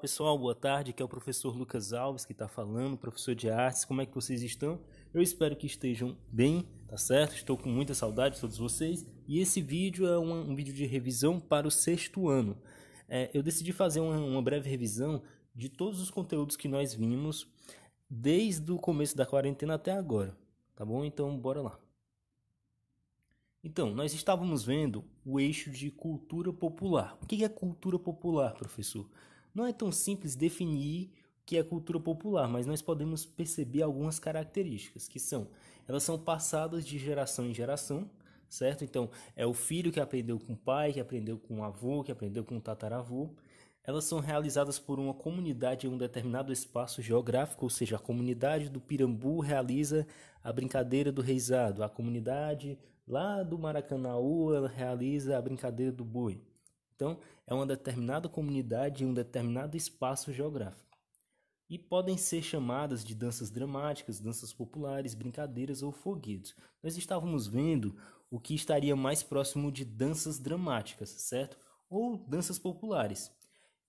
pessoal, boa tarde, aqui é o professor Lucas Alves que está falando, professor de artes, como é que vocês estão? Eu espero que estejam bem, tá certo? Estou com muita saudade de todos vocês e esse vídeo é um vídeo de revisão para o sexto ano. Eu decidi fazer uma breve revisão de todos os conteúdos que nós vimos desde o começo da quarentena até agora, tá bom? Então, bora lá. Então, nós estávamos vendo o eixo de cultura popular. O que é cultura popular, professor? Não é tão simples definir o que é cultura popular, mas nós podemos perceber algumas características, elas são passadas de geração em geração, certo? Então, é o filho que aprendeu com o pai, que aprendeu com o avô, que aprendeu com o tataravô. Elas são realizadas por uma comunidade em um determinado espaço geográfico, ou seja, a comunidade do Pirambu realiza a brincadeira do reizado, a comunidade lá do Maracanaú ela realiza a brincadeira do boi. Então, é uma determinada comunidade em um determinado espaço geográfico. E podem ser chamadas de danças dramáticas, danças populares, brincadeiras ou foguetos. Nós estávamos vendo o que estaria mais próximo de danças dramáticas, certo? Ou danças populares.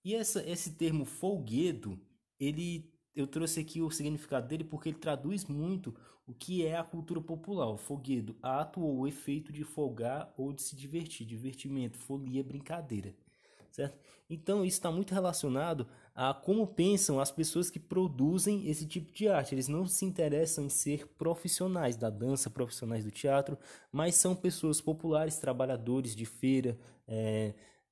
E esse termo folguedo, eu trouxe aqui o significado dele porque ele traduz muito o que é a cultura popular. O folguedo, ato ou efeito de folgar ou de se divertir, divertimento, folia, brincadeira, certo? Então isso está muito relacionado a como pensam as pessoas que produzem esse tipo de arte. Eles não se interessam em ser profissionais da dança, profissionais do teatro, mas são pessoas populares, trabalhadores de feira,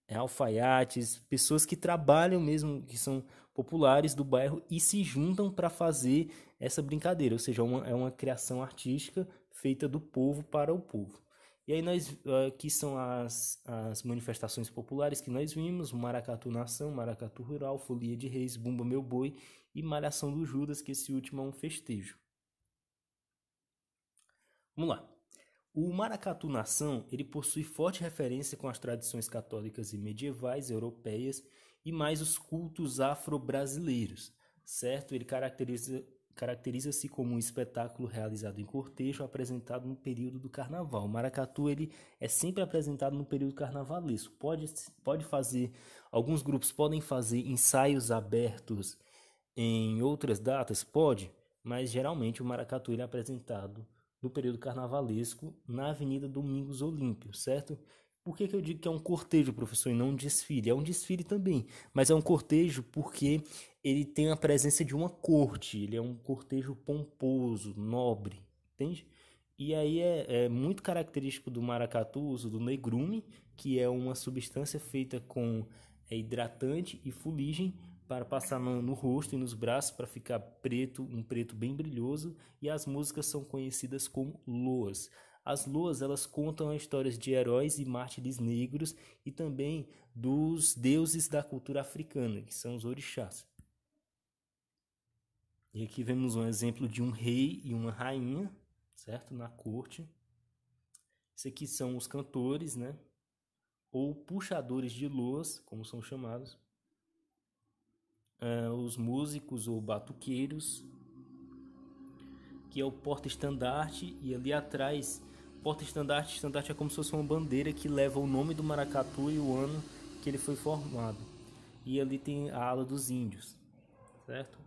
alfaiates, pessoas que trabalham mesmo, que são populares do bairro e se juntam para fazer essa brincadeira, ou seja, é uma criação artística feita do povo para o povo. E aí aqui são as manifestações populares que nós vimos: Maracatu Nação, Maracatu Rural, Folia de Reis, Bumba Meu Boi e Malhação do Judas, que esse último é um festejo. Vamos lá. O Maracatu Nação, ele possui forte referência com as tradições católicas e medievais europeias e mais os cultos afro-brasileiros, certo? Ele caracteriza-se como um espetáculo realizado em cortejo apresentado no período do carnaval. O maracatu ele é sempre apresentado no período carnavalesco. Alguns grupos podem fazer ensaios abertos em outras datas? Pode, mas geralmente o maracatu ele é apresentado no período carnavalesco na Avenida Domingos Olímpio, certo? Por que eu digo que é um cortejo, professor, e não um desfile? É um desfile também, mas é um cortejo porque ele tem a presença de uma corte, ele é um cortejo pomposo, nobre, entende? E aí é muito característico do maracatu o uso do negrume, que é uma substância feita com hidratante e fuligem para passar no rosto e nos braços para ficar preto, um preto bem brilhoso, e as músicas são conhecidas como loas. As loas elas contam histórias de heróis e mártires negros e também dos deuses da cultura africana, que são os orixás. E aqui vemos um exemplo de um rei e uma rainha, certo? Na corte. Isso aqui são os cantores, né? Ou puxadores de loas, como são chamados. Os músicos ou batuqueiros, que é o porta-estandarte, e ali atrás, porta-estandarte é como se fosse uma bandeira que leva o nome do maracatu e o ano que ele foi formado. E ali tem a ala dos índios, certo?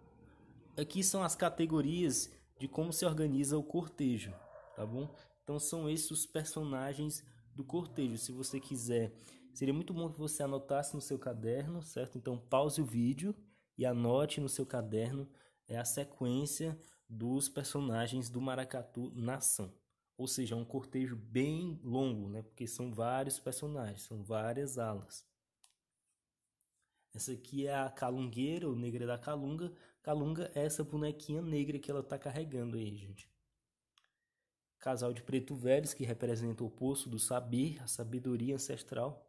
Aqui são as categorias de como se organiza o cortejo, tá bom? Então são esses os personagens do cortejo. Se você quiser, seria muito bom que você anotasse no seu caderno, certo? Então pause o vídeo e anote no seu caderno a sequência dos personagens do Maracatu Nação. Ou seja, é um cortejo bem longo, né? Porque são vários personagens, são várias alas. Essa aqui é a calungueira, ou negra da calunga. Calunga é essa bonequinha negra que ela está carregando aí, gente. Casal de preto velhos, que representa o poço do saber, a sabedoria ancestral.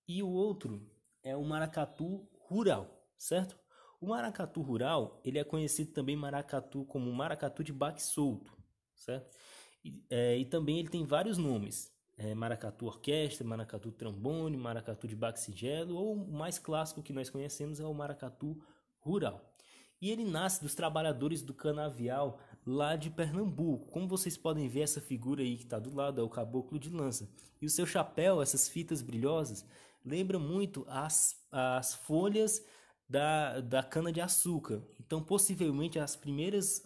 E o outro é o maracatu rural, certo? O maracatu rural, ele é conhecido também maracatu como maracatu de baque solto, certo? E também ele tem vários nomes. Maracatu orquestra, maracatu trombone, maracatu de baque singelo, ou o mais clássico que nós conhecemos é o maracatu rural. E ele nasce dos trabalhadores do canavial lá de Pernambuco. Como vocês podem ver, essa figura aí que está do lado é o caboclo de lança. E o seu chapéu, essas fitas brilhosas, lembram muito as folhas da cana-de-açúcar. Então, possivelmente, as primeiras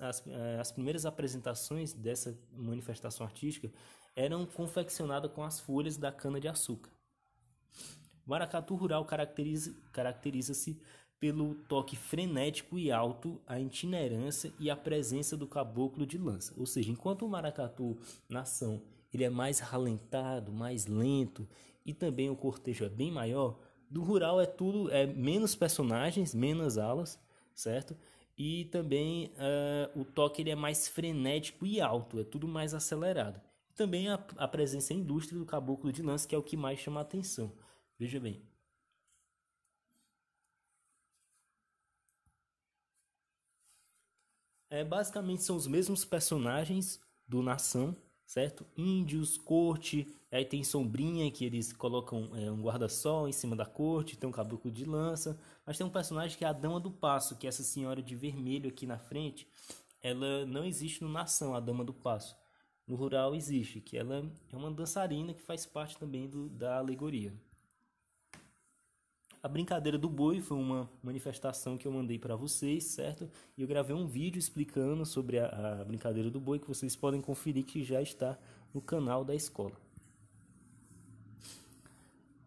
apresentações dessa manifestação artística eram confeccionadas com as folhas da cana-de-açúcar. O maracatu rural caracteriza-se pelo toque frenético e alto, a itinerância e a presença do caboclo de lança. Ou seja, enquanto o maracatu nação ele é mais ralentado, mais lento e também o cortejo é bem maior, do rural é menos personagens, menos alas, certo? E também o toque ele é mais frenético e alto, é tudo mais acelerado. Também a presença em indústria do caboclo de lança, que é o que mais chama a atenção. Veja bem. Basicamente são os mesmos personagens do Nação, certo? Índios, corte, aí tem Sombrinha que eles colocam um guarda-sol em cima da corte, tem um caboclo de lança, mas tem um personagem que é a Dama do Passo, que é essa senhora de vermelho aqui na frente, ela não existe no Nação, a Dama do Passo. No Rural existe, que ela é uma dançarina que faz parte também da alegoria. A brincadeira do boi foi uma manifestação que eu mandei para vocês, certo? E eu gravei um vídeo explicando sobre a brincadeira do boi que vocês podem conferir que já está no canal da escola.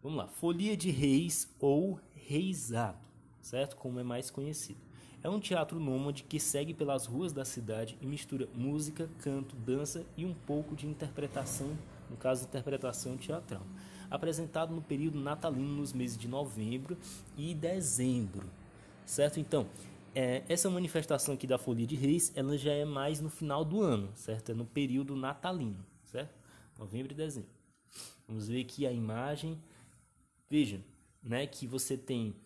Vamos lá, Folia de Reis ou Reisado, certo? Como é mais conhecido. É um teatro nômade que segue pelas ruas da cidade e mistura música, canto, dança e um pouco de interpretação, no caso, interpretação teatral. Apresentado no período natalino nos meses de novembro e dezembro, certo? Então, essa manifestação aqui da Folia de Reis, ela já é mais no final do ano, certo? É no período natalino, certo? Novembro e dezembro. Vamos ver aqui a imagem. Veja, né, que você tem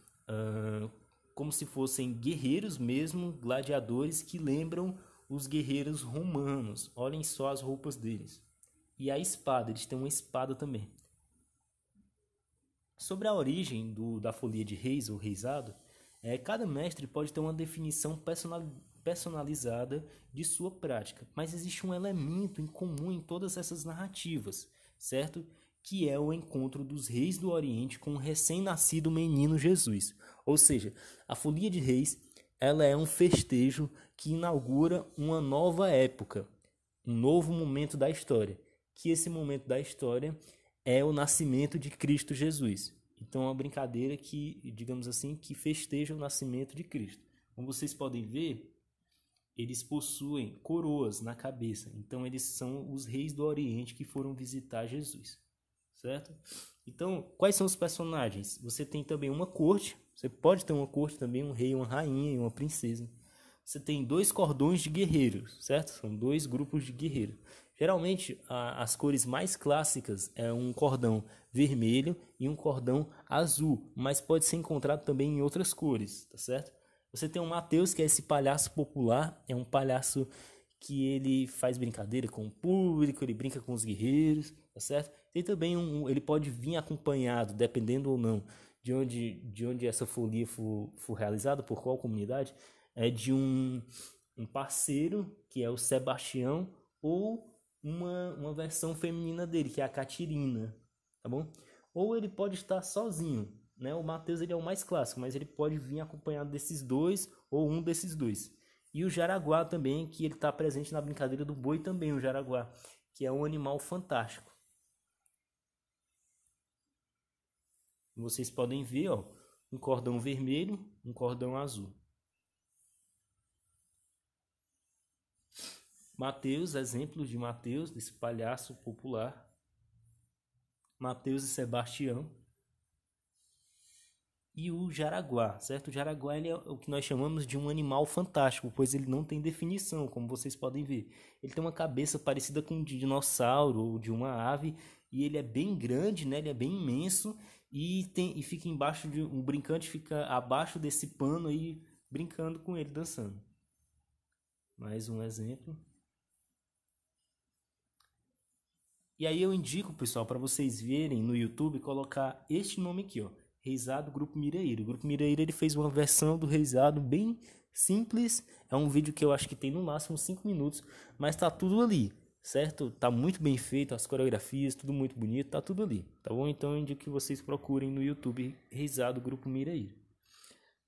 como se fossem guerreiros mesmo, gladiadores que lembram os guerreiros romanos. Olhem só as roupas deles. E a espada, eles têm uma espada também. Sobre a origem da Folia de Reis ou Reisado, cada mestre pode ter uma definição personalizada de sua prática, mas existe um elemento em comum em todas essas narrativas, certo? Que é o encontro dos reis do Oriente com o recém-nascido menino Jesus. Ou seja, a Folia de Reis ela é um festejo que inaugura uma nova época, um novo momento da história, que esse momento da história é o nascimento de Cristo Jesus. Então é uma brincadeira que, digamos assim, que festeja o nascimento de Cristo. Como vocês podem ver, eles possuem coroas na cabeça. Então eles são os reis do Oriente que foram visitar Jesus, certo? Então, quais são os personagens? Você tem também uma corte, você pode ter uma corte também, um rei, uma rainha e uma princesa. Você tem dois cordões de guerreiros, certo? São dois grupos de guerreiros. Geralmente, as cores mais clássicas é um cordão vermelho e um cordão azul, mas pode ser encontrado também em outras cores, tá certo? Você tem o Mateus, que é esse palhaço popular, é um palhaço que ele faz brincadeira com o público, ele brinca com os guerreiros, tá certo? Tem também ele pode vir acompanhado, dependendo ou não de onde essa folia for realizada, por qual comunidade, de um parceiro, que é o Sebastião, ou uma versão feminina dele, que é a Catirina, tá bom? Ou ele pode estar sozinho, né? O Mateus ele é o mais clássico, mas ele pode vir acompanhado desses dois ou um desses dois. E o Jaraguá também, que ele está presente na brincadeira do boi também, o Jaraguá, que é um animal fantástico. Vocês podem ver, ó, um cordão vermelho, um cordão azul. Mateus, exemplos de Mateus, desse palhaço popular. Mateus e Sebastião. E o Jaraguá, certo? O Jaraguá ele é o que nós chamamos de um animal fantástico, pois ele não tem definição, como vocês podem ver. Ele tem uma cabeça parecida com um dinossauro ou de uma ave, e ele é bem grande, né? Ele é bem imenso e fica embaixo de um brincante fica abaixo desse pano aí brincando com ele, dançando. Mais um exemplo. E aí eu indico, pessoal, para vocês verem no YouTube, colocar este nome aqui, ó, Reisado Grupo Miraíra. O Grupo Miraíra ele fez uma versão do Reisado bem simples. É um vídeo que eu acho que tem no máximo 5 minutos, mas tá tudo ali, certo? Tá muito bem feito, as coreografias, tudo muito bonito, tá tudo ali, tá bom? Então eu indico que vocês procurem no YouTube Reisado Grupo Miraíra.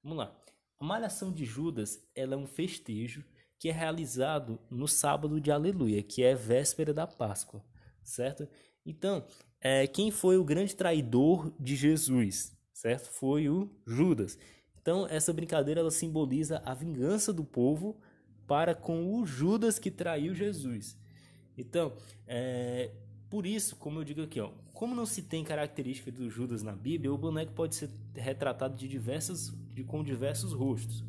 Vamos lá. A malhação de Judas, ela é um festejo que é realizado no sábado de Aleluia, que é véspera da Páscoa, certo? Então, quem foi o grande traidor de Jesus, certo? Foi o Judas. Então, essa brincadeira ela simboliza a vingança do povo para com o Judas que traiu Jesus. Então, por isso, como eu digo aqui, ó, como não se tem característica do Judas na Bíblia, o boneco pode ser retratado com diversos rostos,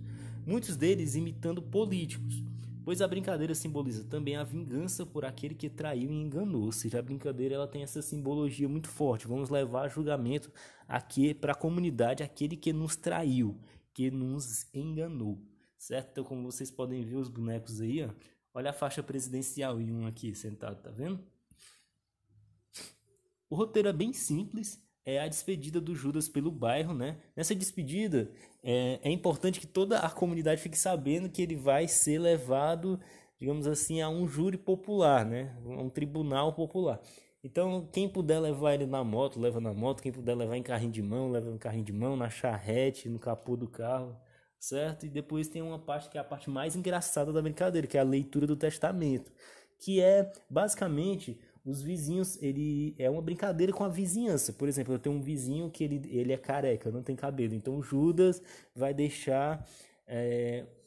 muitos deles imitando políticos, pois a brincadeira simboliza também a vingança por aquele que traiu e enganou. Ou seja, a brincadeira ela tem essa simbologia muito forte. Vamos levar a julgamento aqui para a comunidade aquele que nos traiu, que nos enganou, certo? Então, como vocês podem ver os bonecos aí, ó, olha a faixa presidencial e um aqui sentado, tá vendo? O roteiro é bem simples, é a despedida do Judas pelo bairro, né? Nessa despedida, é importante que toda a comunidade fique sabendo que ele vai ser levado, digamos assim, a um júri popular, né? A um tribunal popular. Então, quem puder levar ele na moto, leva na moto. Quem puder levar em carrinho de mão, leva em carrinho de mão, na charrete, no capô do carro, certo? E depois tem uma parte que é a parte mais engraçada da brincadeira, que é a leitura do testamento, que é basicamente os vizinhos, ele é uma brincadeira com a vizinhança. Por exemplo, eu tenho um vizinho que ele é careca, não tem cabelo. Então o Judas vai deixar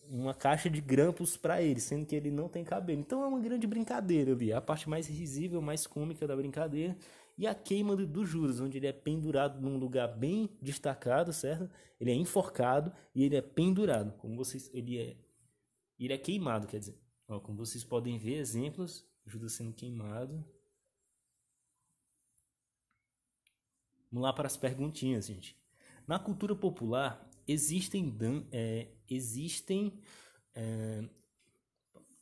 uma caixa de grampos para ele, sendo que ele não tem cabelo. Então é uma grande brincadeira ali. A parte mais risível, mais cômica da brincadeira. E a queima do Judas, onde ele é pendurado num lugar bem destacado, certo? Ele é enforcado e ele é pendurado. Como vocês, ele é queimado, quer dizer. Ó, como vocês podem ver, exemplos, Judas sendo queimado. Vamos lá para as perguntinhas, gente. Na cultura popular,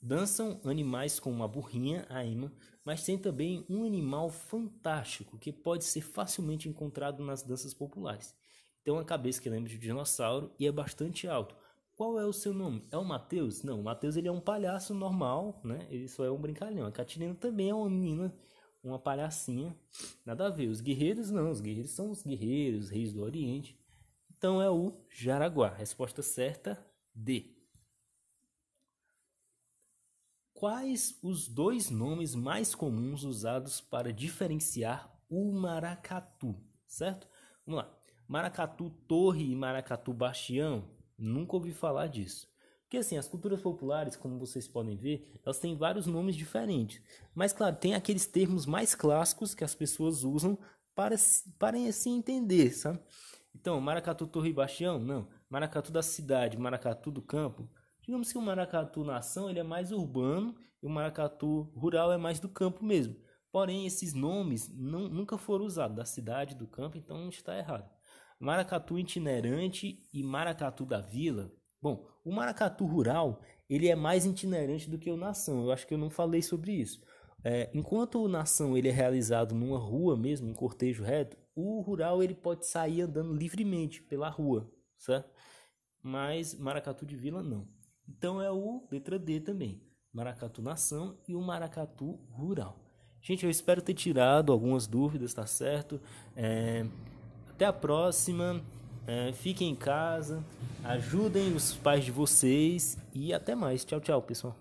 dançam animais como a burrinha, a ema, mas tem também um animal fantástico que pode ser facilmente encontrado nas danças populares. Tem uma cabeça que lembra de um dinossauro e é bastante alto. Qual é o seu nome? É o Mateus? Não, o Mateus ele é um palhaço normal, né? Ele só é um brincalhão. A Catirina também é uma menina, uma palhacinha. Nada a ver. Os guerreiros não, os guerreiros são os guerreiros, reis do Oriente. Então é o Jaraguá. Resposta certa, D. Quais os dois nomes mais comuns usados para diferenciar o maracatu? Certo? Vamos lá. Maracatu Torre e Maracatu Bastião? Nunca ouvi falar disso. Porque assim, as culturas populares, como vocês podem ver, elas têm vários nomes diferentes. Mas claro, tem aqueles termos mais clássicos que as pessoas usam para se entender, sabe? Então, Maracatu Torre e Bastião? Não. Maracatu da cidade, Maracatu do campo? Digamos que o maracatu nação ele é mais urbano e o maracatu rural é mais do campo mesmo. Porém, esses nomes nunca foram usados, da cidade, do campo, então está errado. Maracatu itinerante e maracatu da vila. Bom, o maracatu rural ele é mais itinerante do que o nação. Eu acho que eu não falei sobre isso. Enquanto o nação ele é realizado numa rua mesmo, em cortejo reto, o rural ele pode sair andando livremente pela rua, certo? Mas maracatu de vila não. Então é o letra D também. Maracatu nação e o maracatu rural. Gente, eu espero ter tirado algumas dúvidas, tá certo? Até a próxima. Fiquem em casa. Ajudem os pais de vocês. E até mais. Tchau, tchau, pessoal.